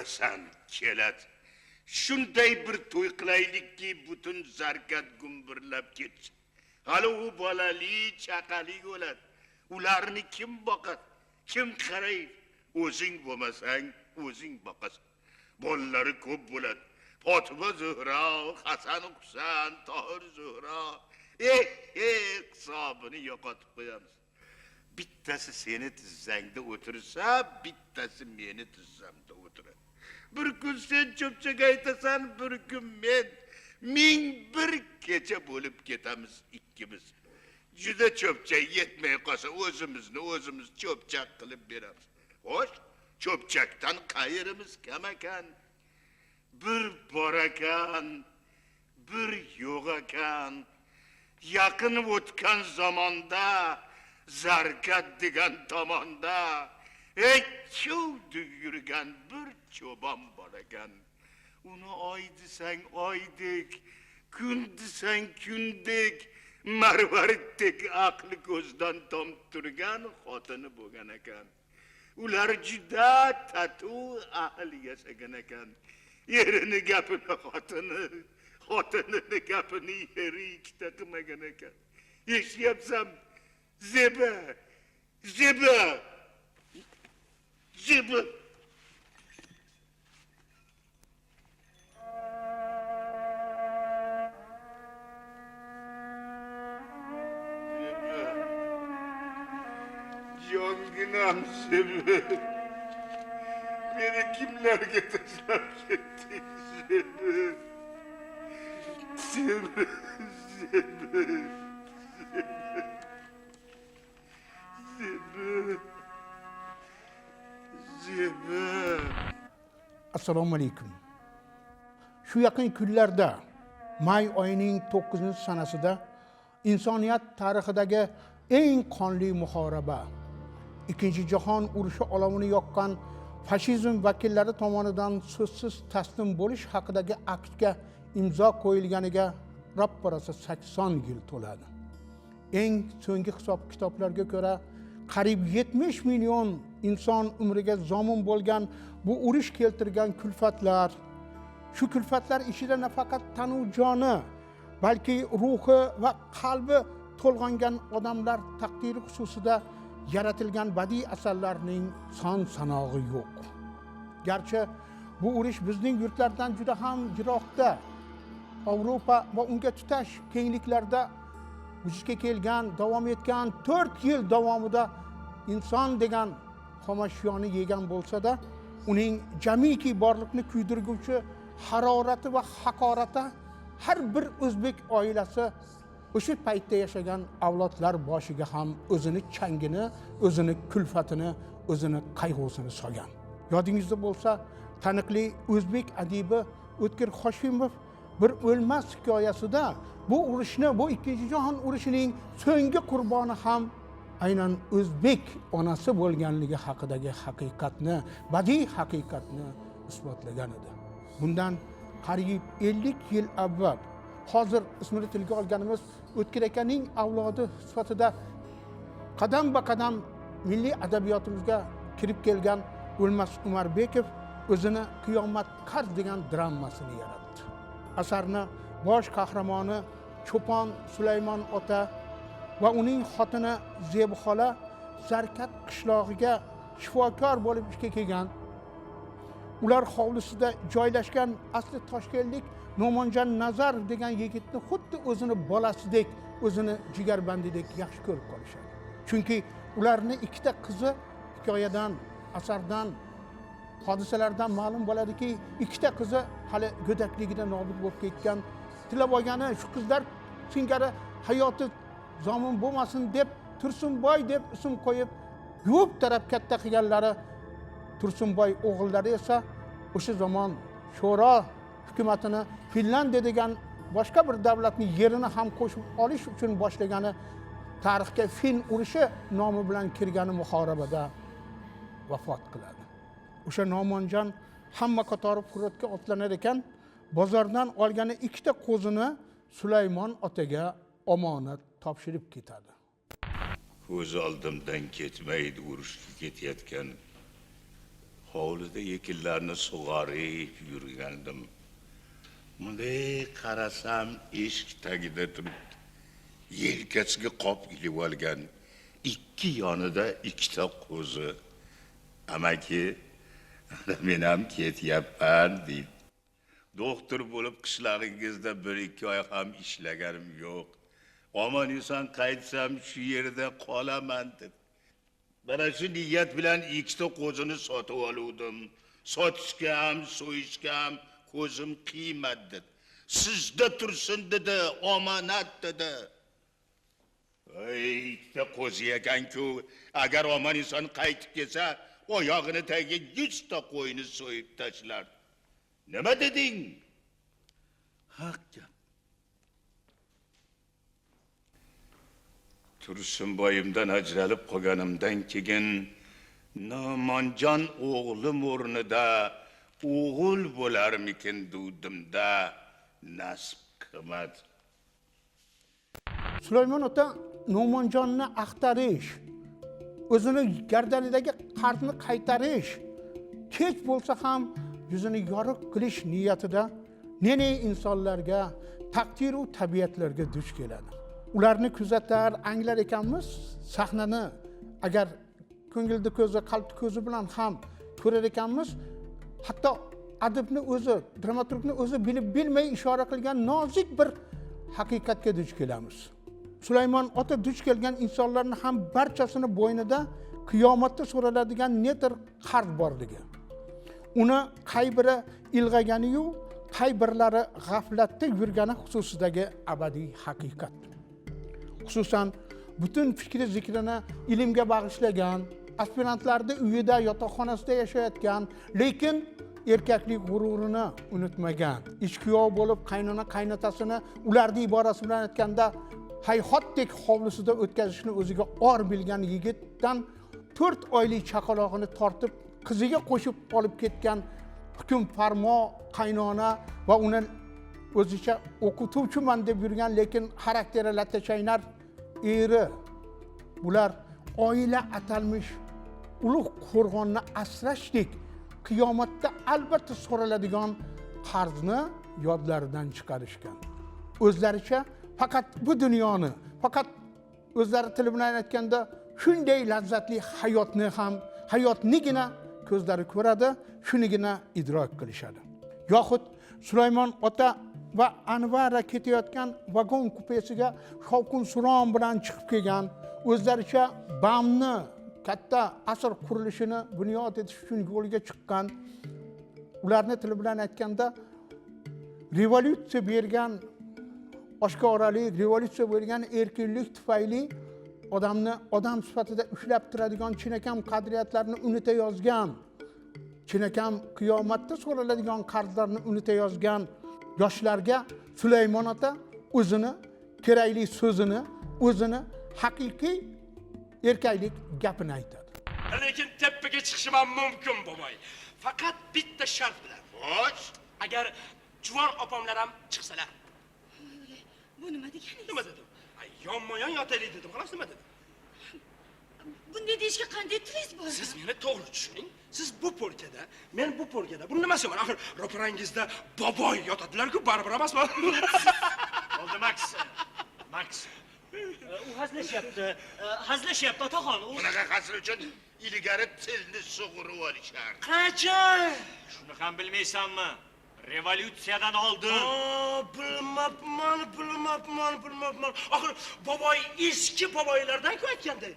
ko'rasan keladi. Shunday bir to'y qilaylikki, butun zarkat gumbirlab ketsin. Hali u bolali, chaqali bo'ladi. Ularni kim boqadi? Kim qaraydi? O'zing bo'lmasang, o'zing boqasan. Bolalari ko'p bo'ladi. Fatima Zuhra, Hasan Husan, Tohir Zuhra. Hisobini yo'qotib qo'yamiz. Bittasi seni tizzangda o'tirsa, bittasi meni tizzamda o'tiradi. Bir kun sen cho'pchak aytasan, bir kun men. Ming bir kecha bo'lib ketamiz ikkimiz. Juda cho'pchak yetmay qolsa, o'zimiz cho'pchak qilib beramiz. Xo'sh, cho'pchakdan qayrimiz kam ekan. Bir bor ekan, bir yo'q ekan. Yaqin o'tgan zamonda zarkat degan tomonda chuv yurgan bir cho'bon bor ekan. Uni oy desang oydek, kun desang kundek, marvaritdek aqli ko'zdan tomib turgan xotini bo'lgan ekan. Ular juda tatu ahil yashagan ekan. Erini gapini xotinini gapini eri ikkita qilmagan ekan. Eshityapsan? Zeba. Jonginam Zeba. Beni kimlerge tashlab ketding, Zeba. Assalomu alaykum. Shu yaqin kunlarda may oyining 9-sanasida insoniyat tarixidagi eng qonli muhoraba, Ikkinchi jahon urushi olovini yoqqan fashizm vakillari tomonidan so'zsiz taslim bo'lish haqidagi aktga imzo qo'yilganiga roppa-rosa 80 yil to'ladi. Eng so'nggi hisob-kitoblarga ko'ra qariyb 70 million inson umriga zomin bo'lgan bu urush keltirgan kulfatlar, shu kulfatlar ichida nafaqat tanu joni, balki ruhi va qalbi to'lg'angan odamlar taqdiri xususida yaratilgan badiiy asarlarning son sanog'i yo'q. Garchi bu urush bizning yurtlardan juda ham yiroqda, Avropa va unga tutash kengliklarda vujudga kelgan, davom etgan 4 yil davomida inson degan xomashyoni yegan bo'lsa-da, uning jamiki borliqni kuydirguvchi harorati va haqorati har bir o'zbek oilasi o'sha paytda yashagan avlodlar boshiga ham o'zini changini, o'zini kulfatini, o'zini qayg'usini solgan. Yodingizda bo'lsa, taniqli o'zbek adibi O'tkir Hoshimov bir o'lmas hikoyasida bu urushni, bu Ikkinchi jahon urushining so'nggi qurboni ham aynan o'zbek onasi bo'lganligi haqidagi haqiqatni, badiiy haqiqatni isbotlagan edi. Bundan qariyb 50 yil avval hozir ismini tilga olganimiz O'tkir akaning avlodi sifatida qadam-ba-qadam milliy adabiyotimizga kirib kelgan O'lmas Umarbekov o'zini Qiyomat qarz degan dramasini yaratdi. Asarni bosh qahramoni Cho'pon Sulaymon ota va uning xotini Zebi xola Zarkat qishlog'iga shifokor bo'lib ishga kelgan. Ular hovlisida joylashgan asli toshkentlik No'monjon Nazar degan yigitni xuddi o'zini bolasidek, o'zini jigarbandidek yaxshi ko'rib qolishadi. Chunki ularning ikkita qizi hikoyadan, asardan, hodisalardan ma'lum bo'ladiki, ikkita qizi hali go'dakligida nobud bo'lib ketgan. Tilab olgani shu qizlar singari hayoti zomin bo'lmasin deb Tursunboy deb ism qo'yib, yuvib taraf katta qilganlari Tursunboy o'g'illari esa o'sha zamon sho'ro hukumatini Finlandiya degan boshqa bir davlatning yerini ham qo'shib olish uchun boshlagani tarixga Fin urushi nomi bilan kirgani muhorabada vafot qiladi. O'sha No'monjon hamma qatori Qur'atga otlanar ekan, bozordan olgani ikkita qo'zini Sulaymon otaga omonat topshirib ketadi. Ko'z oldimdan ketmaydi urushga ketayotgan hovlida ekinlarni sug'orib yurgandim. Bunday qarasam, eshik tagida turibdi. Yelkasiga qop ilib olgan, ikki yonida ikkita qo'zi. Amaki, men ham ketyapman deydi. Doktor bo'lib qishlog'ingizda 1-2 oy ham ishlaganim yo'q. Omon eson qaytsam shu yerda qolaman deb. Mana shu niyat bilan ikkita qo'zini sotib oluvdim. Sotishga ham, so'yishga ham ko'zim qiymadi. Sizda tursin dedi, omonat dedi. Ikkita qo'zi ekan-ku, agar omon eson qaytib kelsa, oyog'ini tagiga 100 ta qo'yni so'yib tashlar. Nima deding? Haq gap. Tursunboyimdan ajralib qolganimdan keyin Nomonjon o'g'lim o'rnida o'g'il bo'larmikin duvdimda, nasib qilmadi. Sulaymon ota No'monjonni axtarish, o'zini gardanidagi qarzni qaytarish, kech bo'lsa ham yuzini yorug' qilish niyatida ne insonlarga, taqdir va tabiatlarga duch keladi. Ularni kuzatar, anglar ekanmiz, sahnani agar ko'ngilni ko'zi, qalbni ko'zi bilan ham ko'rar ekanmiz, hatto adibni o'zi, dramaturgni o'zi bilib bilmay ishora qilgan nozik bir haqiqatga duch kelamiz. Sulaymon ota duch kelgan insonlarning ham barchasini bo'ynida qiyomatda so'raladigan nedir qarz borligi. Uni qay biri ilg'agani-yu, qay birlari g'aflatda yurgani xususidagi abadiy haqiqat. Xususan butun fikri zikrini ilmga bag'ishlagan, aspirantlarning uyida, yotoqxonasida yashayotgan, lekin erkaklik g'ururini unutmagan, ishkuyov bo'lib qaynona qaynotasini ularning iborasi bilan aytganda hayhotdek hovlisida o'tkazishni o'ziga or bilgan yigitdan 4 oylik chaqalog'ini tortib qiziga qo'shib olib ketgan hukm farmo qaynona va uni o'zicha o'qituvchiman deb yurgan, lekin xarakteri lattachaynar eri. Bular oila atalmish ulug' qo'rg'onni asrashdek qiyomatda albatta so'raladigan qarzni yodlaridan chiqarishgan. O'zlaricha faqat bu dunyoni, faqat o'zlari tili bilan aytganda shunday lazzatli hayotni ham, hayotnigina ko'zlari ko'radi, shunigina idrok qilishadi. Yoxud Sulaymon ota va Anvara ketayotgan vagon kupesiga shovqin suron bilan chiqib kelgan, o'zlaricha BAMni katta asr qurilishini bunyod etish uchun yo'lga chiqqan, ularni tili bilan aytganda revolyutsiya bergan, oshkoralik, revolyutsiya bo'lgan erkinlik tufayli odamni odam sifatida ushlab turadigan chinakam qadriyatlarni unutayozgan, chinakam qiyomatda so'raladigan qarzlarni unutayozgan yoshlarga Sulaymon ota o'zini kerakli so'zini, o'zini haqiqiy erkaklik gapini aytadi. Lekin tepaga chiqishim ham mumkin, boboy. Faqat bitta shart bilan. Xo'sh, Agar juvon opamlar ham chiqsalar. Bu nima deganingiz? Nima dedim? Yonma-yon yotaylik dedim. Xolos nima dedim? Bunday deyishga qanday tilingiz bor? Siz meni to'g'ri tushuning. Siz bu polkada, men bu polkada. Buni nimasi bor? Axir ro'parangizda boboy yotadilar-ku, baribir emasmi? Oldi Max. U hazlashyapti otaxon. bunaqa qasr uchun ilgari tilni sug'urib olishar. Qachon? Shuni ham bilmaysanmi? Revolyutsiyadan oldin. Bilmabman. Axir boboy eski boboylardan-ku aytganda.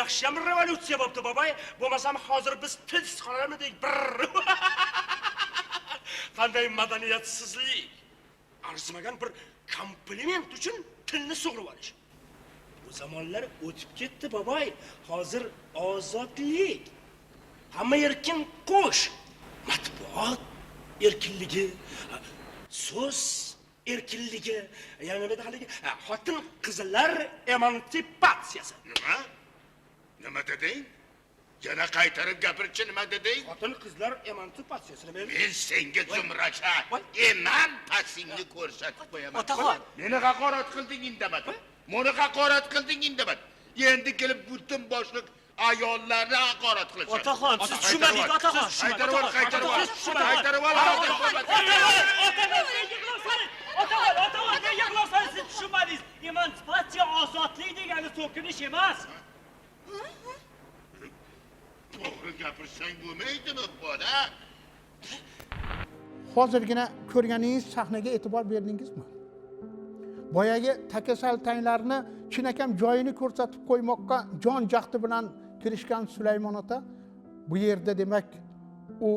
Yaxshiyam revolyutsiya bo'pti, boboy. Bo'lmasam hozir biz tilsiz qolarmidik. Qanday madaniyatsizlik. Arzimagan bir kompliment uchun tilni sug'urib olish. Bu zamonlar o'tib ketdi, boboy. Hozir ozodlik. Hamma erkin qo'sh. Matbuot erkinligi, so'z erkinligi, yana nima haligi, xotin qizlar emansipatsiyasi. Nima deding? Yana qaytarib gapirchi, nima deding? Xotin qizlar emansipatsiyasi nima? Men senga zumracha emantasingni ko'rsatib qo'yaman. Otaxon. Meni haqorat qilding indamadi. Meni haqorat qilding indamadi. Endi kelib butun boshliq ayollarni haqorat qilishadi. Otaxon, siz tushunmadingiz, otaxon. Qaytarib ol, qaytarib ol. Qaytarib ol. Otaxon, men yig'lasan, siz tushunmadingiz. Emansipatsiya ozodlik degani so'kinish emas. To'g'ri gapirsang bo'lmaydimi, bola? Hozirgina ko'rganingiz sahnaga e'tibor berdingizmi? Boyagi takasaltanglarni chinakam joyini ko'rsatib qo'ymoqqa jon jahdi bilan kirishgan Sulaymon ota bu yerda demak u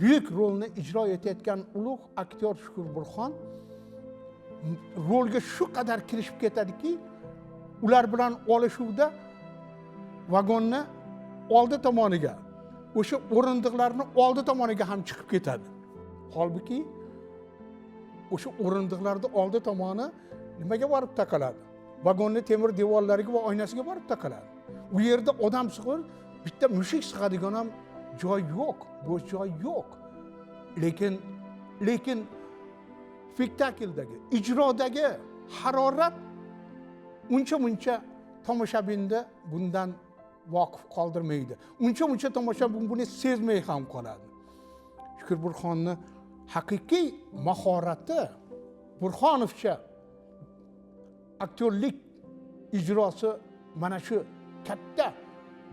buyuk rolni ijro etayotgan ulug' aktyor Shukur Burxon rolga shu qadar kirishib ketadiki, ular bilan olishuvda vagonni oldi tomoniga, o'sha o'rindiqlarni oldi tomoniga ham chiqib ketadi. Holbuki o'sha o'rindiqlarda oldi tomoni nimaga borib taqaladi? Vagonni temir devorlariga va oynasiga borib taqaladi. U yerda odam sig'ir, bitta mushuk sig'adigan ham joy yo'q, bo'sh joy yo'q. Lekin spektakldagi, ijrodagi harorat uncha-muncha tomoshabinni bundan voqif qoldirmaydi. Uncha-muncha tomoshabin buni sezmay ham qoladi. Shukur Burxonni haqiqiy mahorati, Burxonovcha aktyorlik ijrosi mana shu katta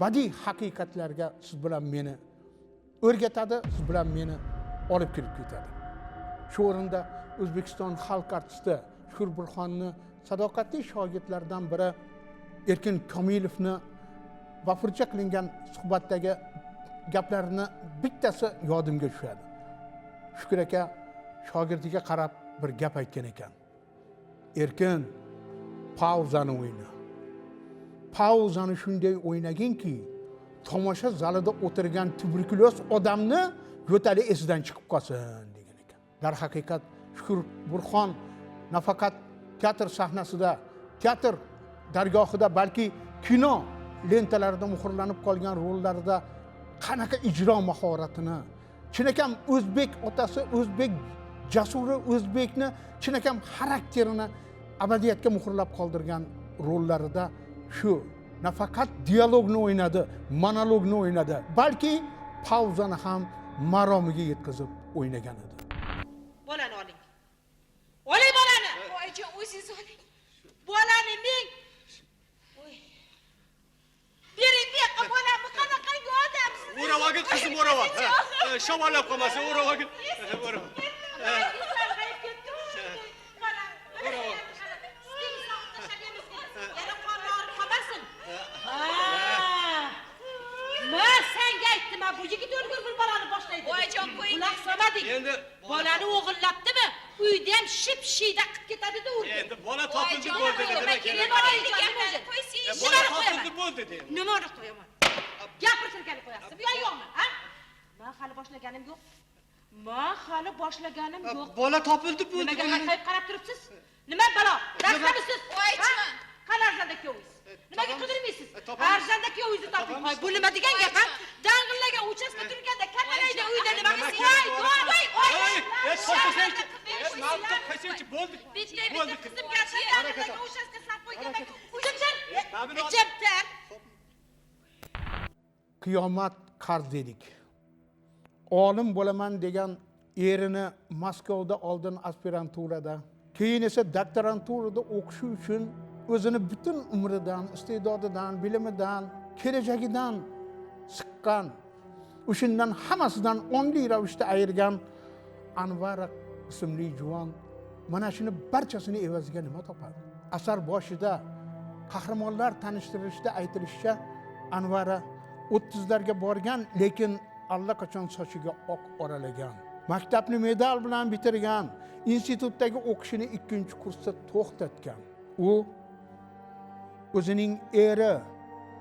badiiy haqiqatlarga siz bilan meni o'rgatadi, siz bilan meni olib kirib ketadi. Shu o'rinda O'zbekiston xalq artisti Shukur Burxonni sadoqatli shogirdlaridan biri Erkin Komilovni vafurcha qilingan suhbatdagi gaplarini bittasi yodimga tushadi. Shukur aka shogirdiga qarab bir gap aytgan ekan. Erkin, pauzani o'yna. Pauzani shunday o'ynaginki, tomosha zalida o'tirgan tuberkuloz odamni yo'tali esidan chiqib qolsin degan ekan. Dar haqiqat Shukur Burxon nafaqat teatr sahnasida, teatr dargohida, balki kino lentalarida muhrlanib qolgan rollarida qanaqa ijro mahoratini, chinakam o'zbek otasi, o'zbek jasuri, o'zbekni chinakam xarakterini abadiyatga muhrlab qoldirgan rollarida shu nafaqat dialogni o'ynadi, monologni o'ynadi, balki pauzani ham maromiga yetkazib o'ynagan edi. Bolani oling. Oling bolani. Voyjon, o'zingiz oling. Bolani ming. Voy. Bering bu yoqqa bolamni qanaqangi odamsiz? O'ravagin qizim, o'rava. Shamollab qolmasin, o'ravagin. Bu yigit o'lgur bir bolani boshlaydi. Voyjon, qo'ying. Quloq solmading. Endi bolani o'g'irlabdimi? Uyda ham ship-shida qilib ketadi-da urdi. Endi bola topildi bo'ldi nima kerak? Qo'ysiz. Bola topildi bo'ldi dedi. Nima uni qo'yaman? Gapirtirgani qo'yasiz. Bu yo'qmi, ha? Men hali boshlaganim yo'q. Bola topildi bo'ldi. Nimaga qaytib qarab turibsiz? Nima balo? Dastamisiz? Voyjon. Qani arzanda kuyovingiz? Nimaga qidirmaysiz? Arzanda kuyovingizni toping. Voy, bu nima degan gap, ha? Dang'illagan uchastka turganda kattalayda uyda nima qilsiz? Qaysinchi bo'ldi? Bitta qizim kelsa, dang'illagan uchastka saqlab qo'ygandan Ujimtir. Qiyomat qarz dedik. Olim bo'laman degan erini Moskvada oldin aspiranturada, keyin esa doktoranturada o'qish uchun o'zini butun umridan, iste'dodidan, bilimidan, kelajagidan siqqan, o'shandan hammasidan ongli ravishda ayirgan Anvara ismli juvon mana shuni barchasini evaziga nima topadi? Asar boshida qahramonlar tanishtirishda aytilishicha, Anvara 30larga borgan, lekin allaqachon sochiga oq oralagan. Maktabni medal bilan bitirgan, institutdagi o'qishini 2-kursda to'xtatgan. U o'zining eri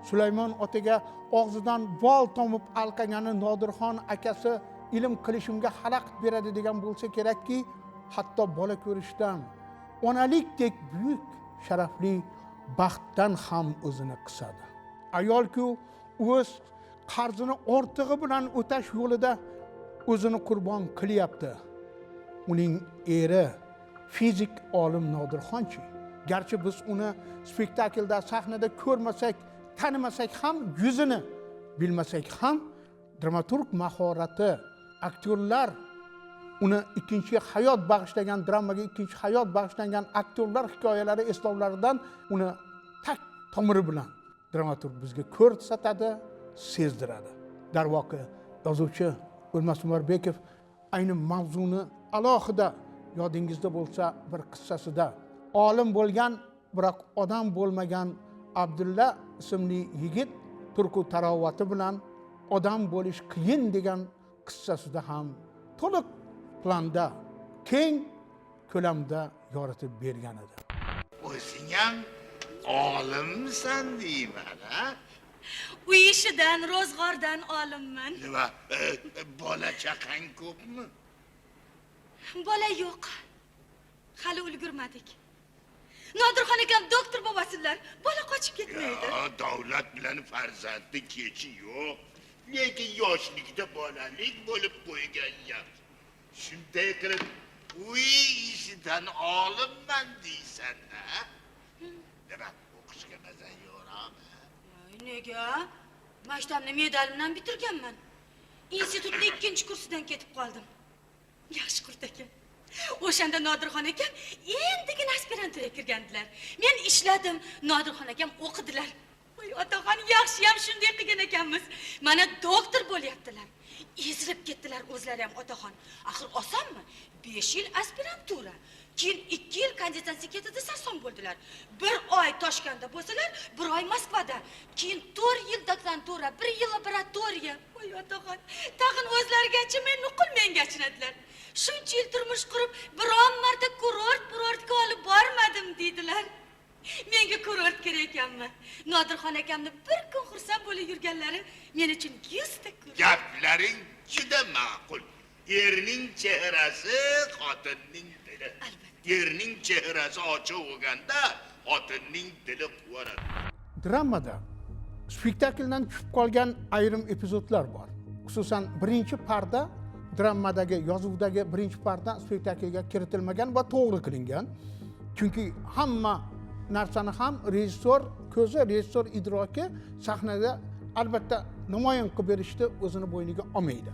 Sulaymon otaga og'zidan bol tomib alqagani Nodirxon akasi ilm qilishimga xalaqit beradi degan bo'lsa kerakki, hatto bola ko'rishdan, onalikdek buyuk sharafli baxtdan ham o'zini qisadi. Ayol-ku o'z qarzini ortig'i bilan o'tash yo'lida o'zini qurbon qilyapti. Uning eri fizik olim Nodirxonchi. Garchi biz uni spektaklda, sahnada ko'rmasak, tanimasak ham, yuzini bilmasak ham dramaturg mahorati, aktyorlar uni ikkinchi hayot bag'ishlagan, dramaga ikkinchi hayot bag'ishlangan aktyorlar hikoyalari, eslovlaridan uni tak tomiri bilan dramaturg bizga ko'rsatadi, sezdiradi. Darvoqe yozuvchi O'lmas Umarbekov ayni mavzuni alohida yodingizda bo'lsa bir qissasida olim bo'lgan, biroq odam bo'lmagan Abdulla ismli yigit turku tarovati bilan odam bo'lish qiyin degan qissasida ham to'liq planda, keng ko'lamda yoritib bergan edi. O'zing ham olimsan deyman, ha? Uy ishidan, ro'zg'ordan olimman. Nima, bola chaqang ko'pmi? Bola yo'q. Hali ulgurmadik. Nodirxon akam doktor bobosilar, bola qochib ketmaydi. Davlat bilan farzandni kechi yo'q. Lekin yoshlikda bolalik bo'lib qo'ygan yaxshi. Shunday qilib, uy ishidan olimman deysan, ha? Nima, o'qishga mazan yo'qmi? Nega? Maktabni medalimdan bitirganman. Institutning 2-kursidan ketib qoldim. Yaxshi qurt ekan. O'shanda Nodirxon akam endigina aspiranturaga kirgandilar. Men ishladim, Nodirxon akam o'qidilar. Voy otaxon, yaxshi ham shunday qilgan ekanmiz. Mana doktor bo'lyaptilar. Ezilib ketdilar o'zlari ham otaxon. Axir osonmi? 5 yil aspirantura. Keyin 2 yil kandidatsiketida sarson bo'ldilar. 1 oy Toshkentda bo'lsalar, 1 oy Moskvada. Keyin 4 yil doktorantura, 1 yil laboratoriya. Voy otaxon, tag'in o'zlarigacha men nuqulmenga achinadilar. Shuncha yil turmush qurib, biron marta kurortga olib bormadim dedilar. Menga kurort kerak ekanmi? Nodirxon akamni bir kun xursand bo'lib yurganlari men uchun 100 ta kurort. Gaplaring juda ma'qul. Erning chehrasi xotinning dili. Erning chehrasi ochiq bo'lganda xotinning dili quvonadi. Dramada spektakldan tushib qolgan ayrim epizodlar bor. Xususan birinchi parda dramadagi, yozuvdagi birinchi parda spektaklga kiritilmagan va to'g'ri qilingan. Chunki hamma narsani ham rejissor ko'zi, rejissor idroki sahnada albatta namoyon qilib berishni o'zini bo'yniga olmaydi.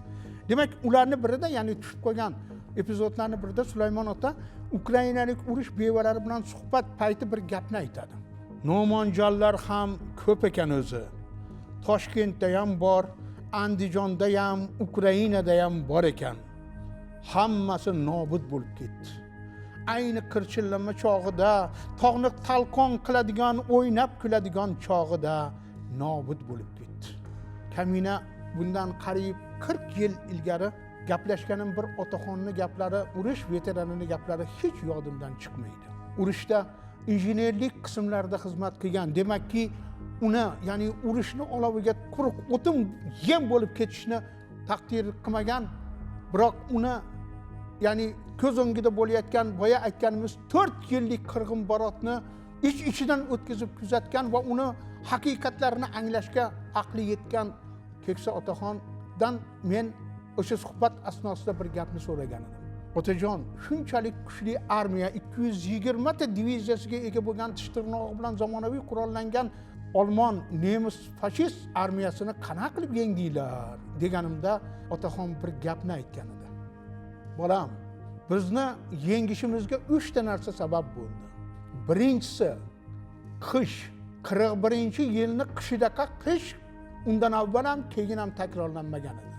Demak, ularning birida, ya'ni tushib qolgan epizodlarning birida Sulaymon ota Ukrainalik urush bevalari bilan suhbat payti bir gapni aytadi. Nomonjonlar ham ko'p ekan o'zi. Toshkentda ham bor, Andijonda ham, Ukrainada ham bor ekan. Hammasi nobud bo'lib ketdi. Ayni qirchillama chog'ida, tog'ni talqon qiladigan, o'ynab kuladigan chog'ida nobud bo'lib ketdi. Kamina bundan qariyb 40 yil ilgari gaplashganim bir otaxonning gaplari, urush veteranining gaplari hech yodimdan chiqmaydi. Urushda injenerlik qismlarida xizmat qilgan, demakki uni, ya'ni urushni oloviga quruq o'tin yem bo'lib ketishni taqdir qilmagan, biroq uni, ya'ni ko'z o'ngida bo'layotgan, boya aytganimiz 4 yillik qirg'in borotni ichidan o'tkazib kuzatgan va uni haqiqatlarini anglashga aqli yetgan keksa otaxondan men o'sha suhbat asnosida bir gapni so'ragan edim. Otajon, shunchalik kuchli armiya, 220 ta diviziyasiga ega bo'lgan tish tirnog'i bilan zamonaviy qurollangan Alman, nemis, fashist armiyasini qanaqa qilib yengdinglar deganimda otaxon bir gapni aytgan edi. Bolam, bizni yengishimizga 3 ta narsa sabab bo'ldi. Birinchisi qish, 41-yilni qishidaqa qish undan avval ham keyin ham takrorlanmagan edi.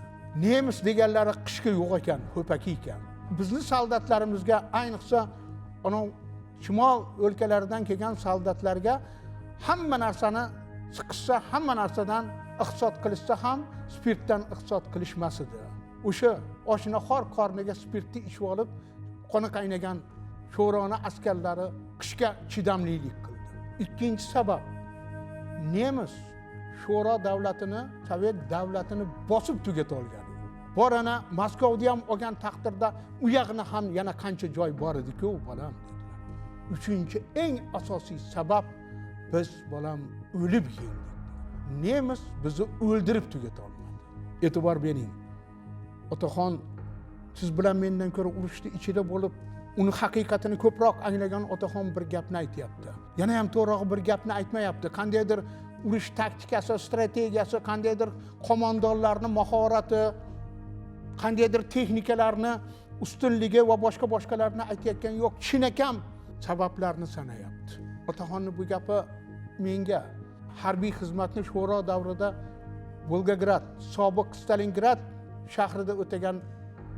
Nemis deganlari qishga yo'q ekan, ho'paki ekan. Bizni soldatlarimizga, ayniqsa ana shimol o'lkalaridan kelgan soldatlarga hamma narsani siqishsa, hamma narsadan iqtisod qilishsa ham spirtdan iqtisod qilishmas edi. O'sha oshnahor qorniga spirtni ichib olib, qoni qaynagan sho'rona askarlari qishga chidamlilik qildi. Ikkinchi sabab, nemis sho'ro davlatini, sovet davlatini bosib tugata olgan. Borana Moskvada ham olgan taqdirda u yoqni ham yana qancha joy bor edi-ku, bolam dedilar. Uchinchi eng asosiy sabab, biz bolam o'lib yendik. Nemis bizni o'ldirib tugata olmadi. E'tibor bering. Otaxon, siz bilan mendan ko'ra urushni ichida bo'lib, uni haqiqatini ko'proq anglagan otaxon bir gapni aytayapti. Yana ham to'g'ri bir gapni aytmayapti. Qandaydir urush taktikasi, strategiyasi, qandaydir qo'mondonlarning mahorati, qandaydir texnikalarni ustunligi va boshqalarni aytayotgan yo'q, chinakam sabablarni sanayapti. Otaxonning bu gapi menga harbiy xizmatni sho'ro davrida Volgograd, sobiq Stalingrad shahrida o'tagan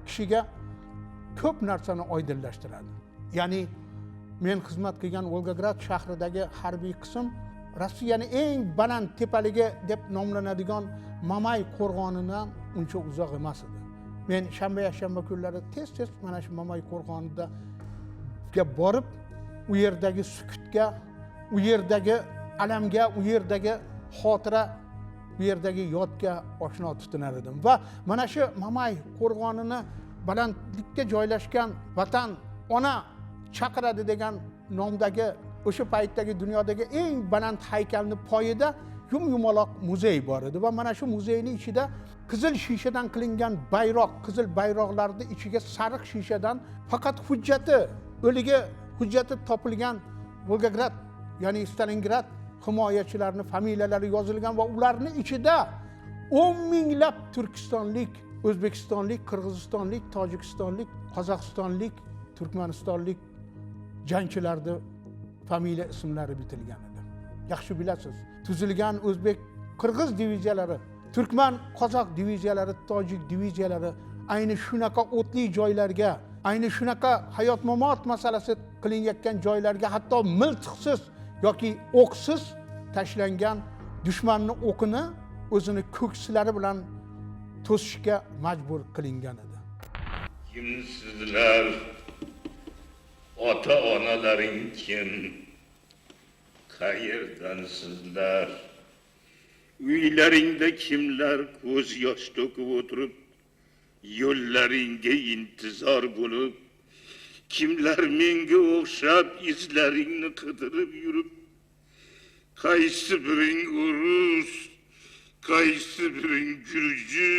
kishiga ko'p narsani oydinlashtiradi. Ya'ni men xizmat qilgan Volgograd shahridagi harbiy qism Rossiyaning eng baland tepaligi deb nomlanadigan Mamay qo'rg'onidan uncha uzoq emas edi. Men shanba kunlari tez mana shu Mamay qo'rg'onida borib, u yerdagi sukutga, u yerdagi alamga, u yerdagi xotira, u yerdagi yodga oshno tutinar edim. Va mana shu Mamay qo'rg'onini balandlikka joylashgan Vatan ona chaqiradi degan nomdagi o'sha paytdagi dunyodagi eng baland haykalning poyida yumaloq muzey bor edi va mana shu muzeyning ichida qizil shishadan qilingan bayroq, qizil bayroqlarning ichiga sariq shishadan faqat hujjati topilgan Volgograd, ya'ni Stalingrad himoyachilarining familiyalari yozilgan va ularning ichida 10 minglab turkistonlik, o'zbekistonlik, qirg'izistonlik, tojikistonlik, qozog'istonlik, turkmanistonlik jangchilarning familiya ismlari bitilgan edi. Yaxshi bilasiz, tuzilgan o'zbek, qirg'iz diviziyalari, turkman, qozoq diviziyalari, tojik diviziyalari ayni shunaqa o'tli joylarga, ayni shunaqa hayot-mamot masalasi qilinayotgan joylarga hatto miltiqsiz yoki o'qsiz tashlangan dushmanning o'qini o'zini ko'ksilari bilan to'sishga majbur qilingan edi. Kimsizlar? Ota-onalaring kim? Qayerdansizlar? Uylaringda kimlar ko'z yosh to'kib o'tirib, yo'llaringga intizor bo'lib, kimlar menga o'xshab izlaringni qidirib yurib, qaysi biring urus, qaysi biring gurji,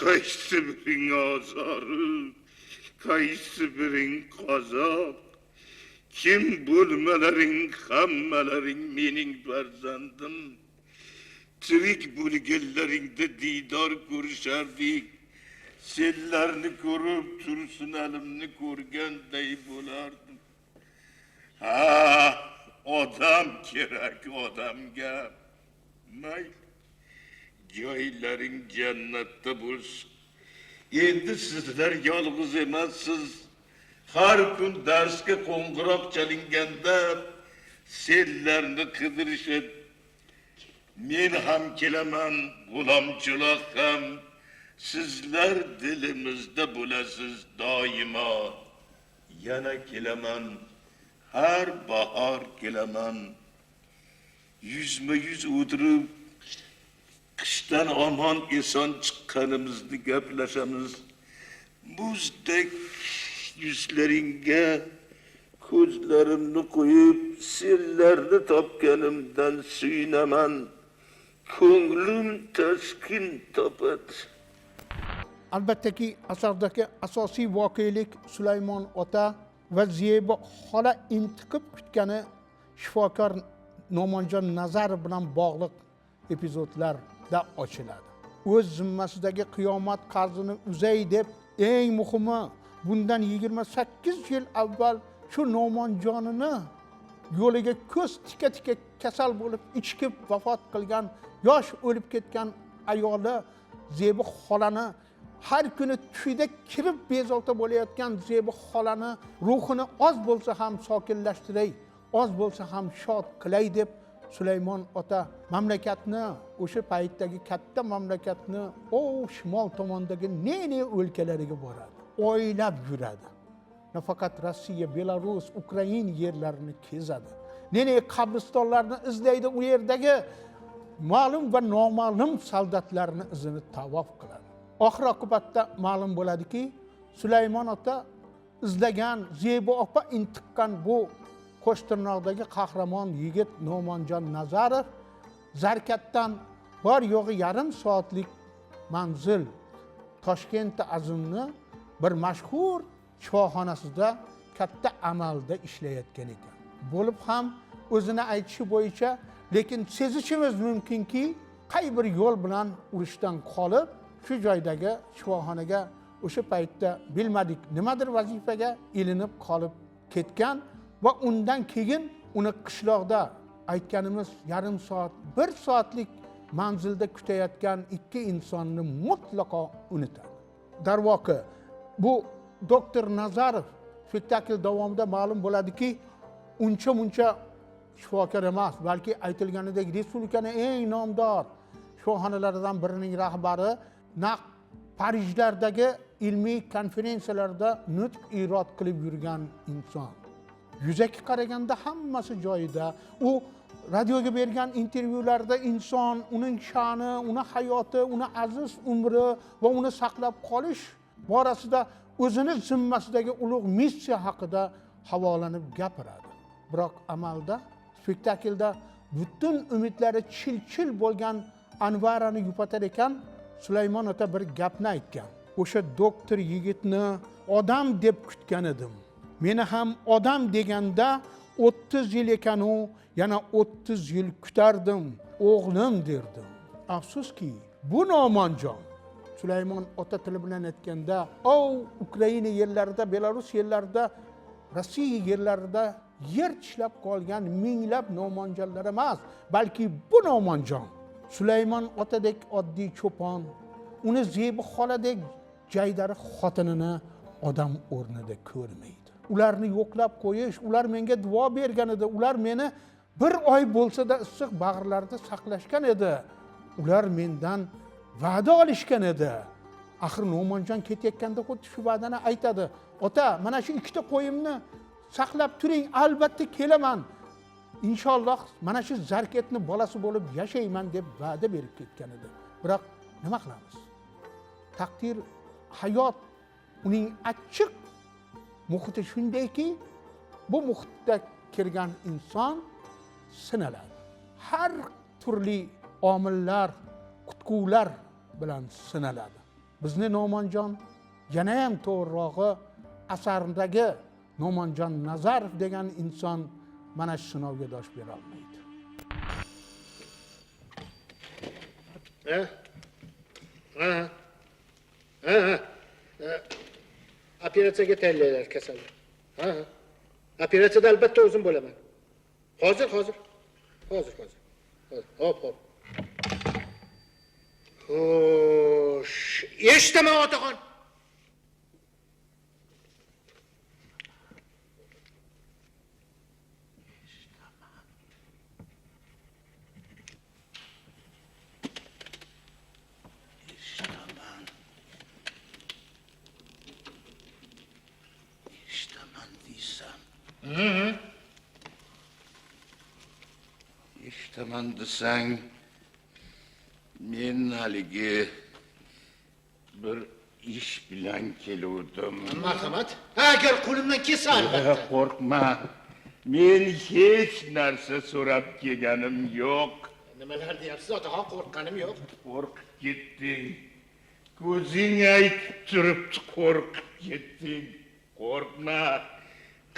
qaysi biring ozori, qaysi biring qozoq, kim bo'lmalaring hammalaring mening farzandim. Tirik bo'lganlaringda diydor ko'rishardik. Senlarni ko'rib Tursunalimni ko'rganday bo'lardim. Ha, odam kerak odamga. Mayli, joylaring jannatda bo'lsin. Endi sizlar yolg'iz emassiz. Har kun darsga qo'ng'iroq chalinganda senlarni qidirishib, men ham kelaman, g'ulomchilar ham. Sizlar dilimizda bo'lasiz doimo. Yana kelaman, har bahor kelaman. Yuzma-yuz o'tirib, qishdan omon eson chiqqanimizni gaplashamiz. Muzdek yuzlaringga ko'zlarimni qo'yib, senlarni topganimdan suyunaman. Ko'nglim taskin topadi. Albattaki asardagi asosiy voqelik Sulaymon ota va Zebi xola intiqib kutgani shifokor No'monjon Nazarov bilan bog'liq epizodlarda ochiladi. O'z zimmasidagi qiyomat qarzini uzay deb, eng muhimi bundan 28 yil avval shu No'monjonini yo'liga ko'z tika kasal bo'lib ichkib vafot qilgan, yosh o'lib ketgan ayoli Zebi xolani, har kuni tushida kirib bezovta bo'layotgan Zebi xolani ruhini oz bo'lsa ham sokinlashtiray, oz bo'lsa ham shod qilay deb Sulaymon ota mamlakatni, o'sha paytdagi katta mamlakatni shimol tomondagi ne o'lkalariga boradi, oylab yuradi. Nafaqat Rossiya, Belarus, Ukraina yerlarini kezadi. Qabristonlarni izlaydi, u yerdagi ma'lum va noma'lum soldatlarni izini tavof qiladi. Oxir oqibatda ma'lum bo'ladiki, Sulaymon ota izlagan, Zebi opa intiqqan bu Qo'shtirnoqdagi qahramon yigit No'monjon Nazarov Zarkatdan bor yo'g'i yarim soatlik manzil Toshkent Azimni bir mashhur shifoxonasida katta amalda ishlayotgan ekan. Bo'lib ham o'zini aytishi bo'yicha lekin sezishimiz mumkinki, qay bir yo'l bilan urushdan qolib, shu joydagi shifoxonaga o'sha paytda bilmadik nimadir vazifaga ilinib qolib ketgan va undan keyin uni qishloqda aytganimiz yarim soat, 1 soatlik manzilda kutayotgan ikki insonni mutlaqo unutadi. Darvoqe, bu doktor Nazarov spektakl davomida ma'lum bo'ladiki, uncha shifokor emas, balki aytilganidek respublikaning eng nomdor shifoxonalaridan birining rahbari, naq Parijlardagi ilmiy konferensiyalarda nutq irod qilib yurgan inson. Yuzaki qaraganda hammasi joyida. U radioga bergan intervyularda inson, uning sha'ni, uni hayoti, uni aziz umri va uni saqlab qolish borasida o'zini zimmasidagi ulug' missiya haqida havolanib gapiradi. Biroq amalda spektaklda butun umidlari chil-chil bo'lgan Anvarani yupatar ekan, Sulaymon ota bir gapni aytgan. O'sha doktor yigitni odam deb kutgan edim. Meni ham odam deganda 30 yil ekan u, yana 30 yil kutardim, o'g'lim derdim. Afsuski, bu Nomonjon Sulaymon ota tili bilan aytganda, Ukraina yerlarida, Belarus yerlarida, Rossiya yerlarida yer tishlab qolgan minglab Nomonjonlar emas, balki bu Nomonjon Sulaymon otadek oddiy cho'pon, uni Zebi xoladek jaydari xotinini odam o'rnida ko'rmaydi. Ularni yo'qlab qo'yish, ular menga duo bergan edi, ular meni bir oy bo'lsa-da issiq bag'rlarida saqlashgan edi. Ular mendan va'da olishgan edi. Axir No'monjon ketayotganda xuddi shu va'dani aytadi. Ota, mana shu ikkita qo'yimni saqlab turing, albatta kelaman. Inshaalloh mana shu Zarketni bolasi bo'lib yashayman deb va'da berib ketgan edi. Biroq nima qilamiz? Taqdir, hayot uning achchiq muhiti shundayki, bu muhitda kirgan inson sinaladi. Har turli omillar, qutquvlar bilan sinaladi. Bizni No'monjon yana ham to'g'rirog'i asardagi No'monjon Nazarov degan inson mana shu sinovga dosh bera olmaydi. Operatsiyaga tayyorlaylar kasalni. Operatsiyada albatta o'zim bo'laman. Hozir. Hop. Xo'sh, eshitaman otaxon. Eshitaman desang, men haligi bir ish bilan keluvdim. Marhamat. Agar qo'limdan kelsa albatta. Qo'rqma. Men hech narsa so'rab kelganim yo'q. Nimalar deyapsiz otaxon? Qo'rqqanim yo'q. Qo'rqib ketding. Ko'zing aytib turibdi, qo'rqib ketding. Qo'rqma.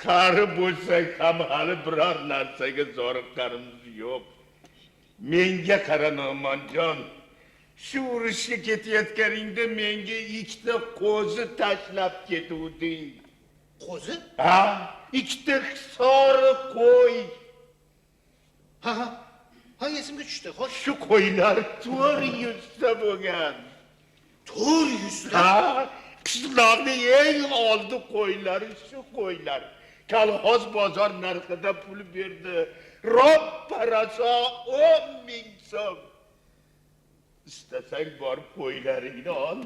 Qari bo'lsak ham hali biror narsaga zoriqqanimiz yo'q. Menga qara No'monjon. Shu urushga ketayotganingda menga ikkita qo'zi tashlab ketuvding. Qo'zi? Ha, ikkita sori qo'y. Ha, esimga tushdi. Xo'sh, Shu qo'ylar 400 ta bo'lgan. 400 ta. Ha, qishloqning eng oldi qo'ylari shu qo'ylar. Kolxoz bozor narxida pul berdi. Ro'paraso 10,000 so'm. İstasang borib qo'ylaringni ol,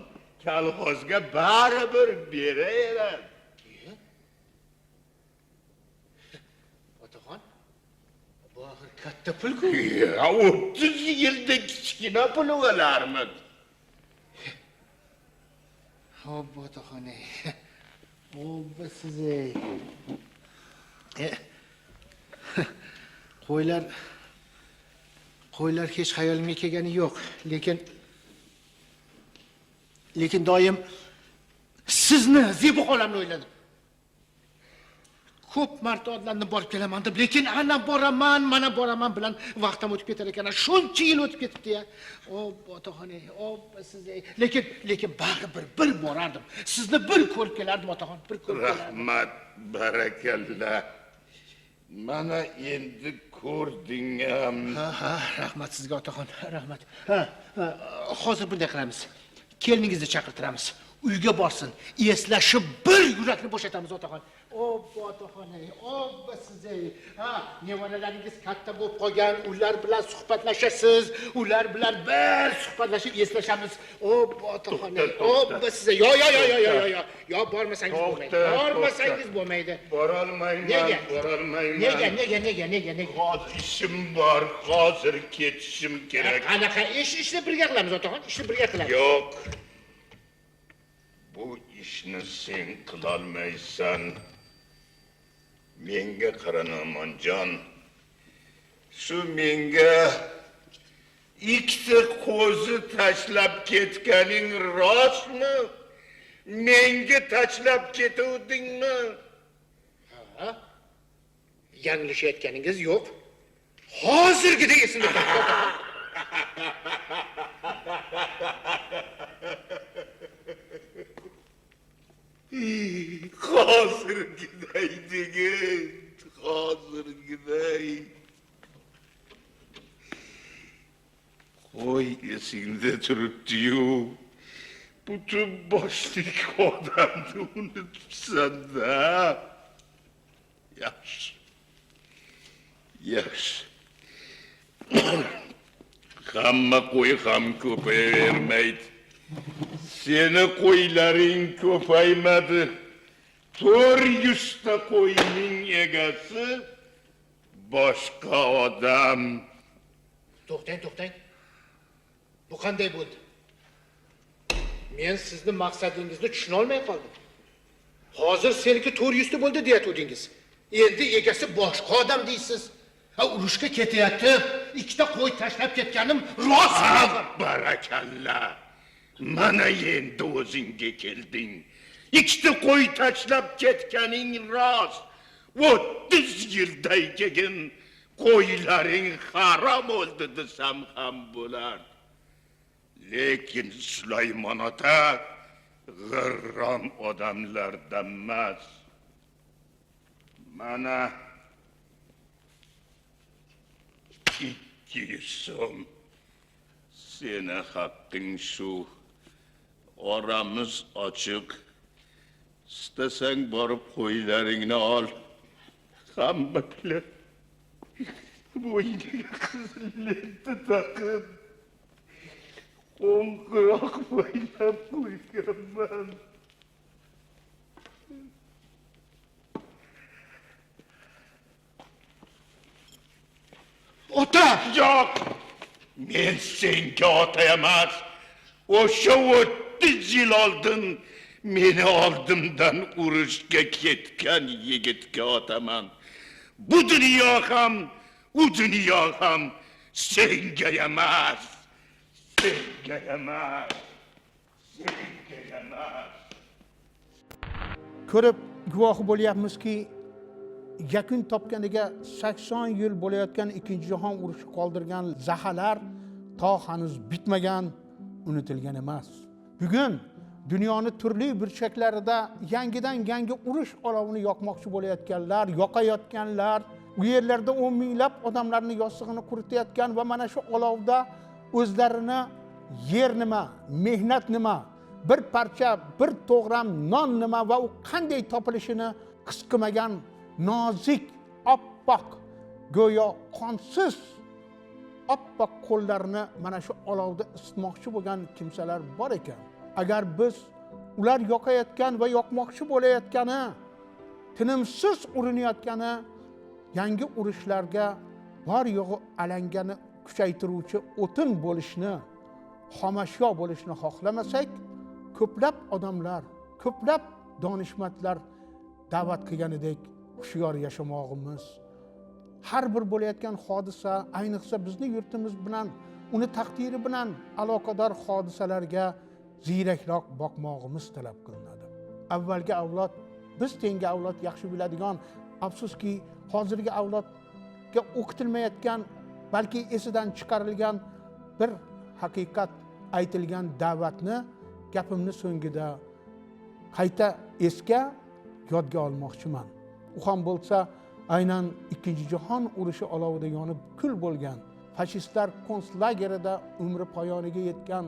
kolxozga baribir beraver. Otaxon, bu axir katta pul-ku. 30 yilda kichkina pul bo'larmi? Xo'p, otaxon. Xo'p, siz qo'ylar hech xayolimga kelgani yo'q, lekin doim sizni, Zebi xolamni o'yladim. ko'p marta odamlarni borib kelaman deb, lekin ana boraman, mana boraman bilan vaqtim o'tib ketar ekan. Shuncha yil o'tib ketibdi-ya. O otaxon, o siz, lekin baribir bir borardim. Sizni bir ko'rib kelardim otaxon, bir ko'rib kelardim. Rahmat, barakalla. Mana endi ko'rdingam. Ha, rahmat sizga otaxon, rahmat. Hozir bunday qilamiz. Keliningizni chaqirtiramiz. Uyga borsin, eslashib bir yurakni bo'shatamiz otaxon. Otaxon, siz, nevaralaringiz katta bo'lib qolgan, ular bilan suhbatlashasiz, ular bilan bir suhbatlashib eslashamiz. Otaxon, siz, yo bormasangiz bo'lmaydi. Bormasangiz bo'lmaydi. Borolmayman. Nega? Hozir ishim bor, hozir ketishim kerak. Qanaqa ishni birga qilamiz otaxon, ishni birga qilamiz. Yo'q. Bu ishni sen qilolmaysan. Menga qara Nomonjon. Shu menga ikkita qo'zi tashlab ketganing rostmi? Menga tashlab ketuvdingmi? Yanglishayotganingiz yo'q. Hozirgidek esimda turibdi. Hozirgiday degin, hozirgiday. Qo'y, esingda turibdi-yu. Butun boshlik odamni unutibsan-da. Yaxshi. Hamma qo'y ham ko'payavermaydi. Seni qo'ylaring ko'paymadi. 400 ta qo'yning egasi boshqa odam. To'xtang. Bu qanday bo'ldi? Men sizni maqsadingizni tushuna olmay qoldim. Hozir seniki 400 ta bo'ldi deyatdingiz. Endi egasi boshqa odam deysiz. Urushga ketayotib, ikkita qo'y tashlab ketganim rostmi? Barakalla. Mana endi o'zingga kelding. Ikkita qo'y tashlab ketganing rost. 30 yildan keyin qo'ylaring harom bo'ldi desam ham bo'lar. Lekin Sulaymon ota g'irrom odamlardan emas. Mana 200 so'm. Seni haqqing shu. Oramiz ochiq. İstasang borib qo'ylaringni ol. Hamma bilan bo'yniga qizil lenta taqib qo'ng'iroq bo'ylab qo'yganman. Ota! Yo'q! Men senga ota emas. O'sha 30 yil oldin meni oldimdan urushga ketgan yigitga otaman. Bu dunyo ham, u dunyo ham senga emas. Senga emas. Ko'rib guvohi bo'lyapmizki, yakun topganiga 80 yil bo'layotgan Ikkinchi jahon urushi qoldirgan zahalar to hanuz bitmagan, unutilgan emas. Bugun dunyoni turli burchaklarida yangi urush olovini yoqmoqchi bo'layotganlar, yoqayotganlar, u yerlarda 10 minglab odamlarning yostig'ini quritayotgan va mana shu olovda o'zlarini yer nima, mehnat nima, bir parcha, bir to'g'ram non nima va u qanday topilishini his qilmagan nozik, oppoq, go'yo qonsiz oppoq qo'llarini mana shu olovda isitmoqchi bo'lgan kimsalar bor ekan. Agar biz ular yoqayotgan va yoqmoqchi bo'layotgani, tinimsiz urinayotgani yangi urushlarga bor yo'g'i alangani kuchaytiruvchi o'tin bo'lishni, xomashyo bo'lishni xohlamasak, ko'plab odamlar, ko'plab donishmandlar da'vat qilganidek hushyor yashamog'imiz, har bir bo'layotgan hodisa, ayniqsa bizning yurtimiz bilan, uni taqdiri bilan aloqador hodisalarga ziyrakroq boqmog'imiz talab qilinadi. Avvalgi avlod, biz tengi avlod yaxshi biladigan afsuski hozirgi avlodga o'qitilmayotgan, balki esidan chiqarilgan bir haqiqat aytilgan da'vatni gapimni so'ngida qayta esga yodga olmoqchiman. U ham bo'lsa aynan 2-jahon urushi olovida yonib kul bo'lgan, fashistlar konslagerida umri poyoniga yetgan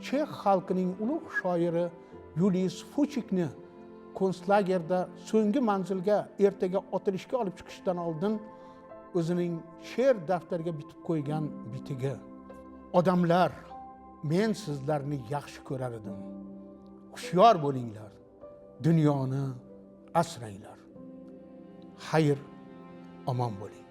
Chex xalqining ulug' shoiri Yulius Fuchikni konslagerda so'nggi manzilga ertaga otilishga olib chiqishdan oldin o'zining she'r daftariga bitib qo'ygan bitigi. Odamlar, men sizlarni yaxshi ko'rar edim. Hushyor bo'linglar, dunyoni asranglar. Xayr, omon bo'ling.